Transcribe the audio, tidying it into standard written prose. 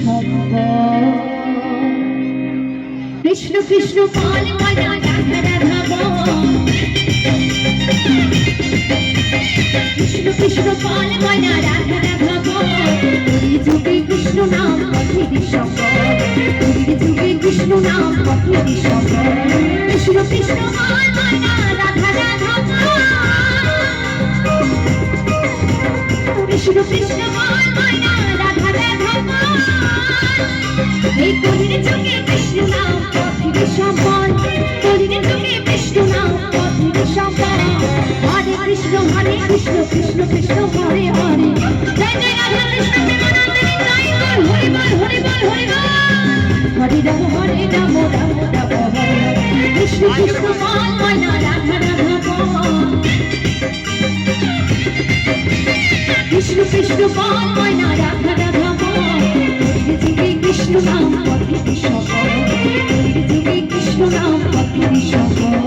সম্পদ। কৃষ্ণ কৃষ্ণ বল ময়না রাধা রাধা বল, কৃষ্ণ কৃষ্ণ বল ময়না রাধা রাধা বল। কলি যুগে কৃষ্ণ নাম পথেরই সফল, কলি যুগে কৃষ্ণ নাম পথেরই সফল। কৃষ্ণ কৃষ্ণ বল ময়না রাধা রাধা বল, কৃষ্ণ কৃষ্ণ বল ময়না রাধা রাধা বল। এই কলির যুগে কৃষ্ণ নাম পথেরই সফল, কলির যুগে কৃষ্ণ নাম পথেরই সফল। হরে কৃষ্ণ কৃষ্ণ কৃষ্ণ হরে হরে, জয় জয় রাধা কৃষ্ণ প্রেমানন্দিনী জয় বল, হরি বল হরি বল হরি বল। হরে রাম রাম রাম হরে, কৃষ্ণ কৃষ্ণ বল ময়না রাধা রাধা বল, কৃষ্ণ কৃষ্ণ বল ময়না রাধা রাধা বল। কলির যুগে কৃষ্ণ নাম পথেরই সফল, কলির যুগে কৃষ্ণ নাম পথেরই সফল।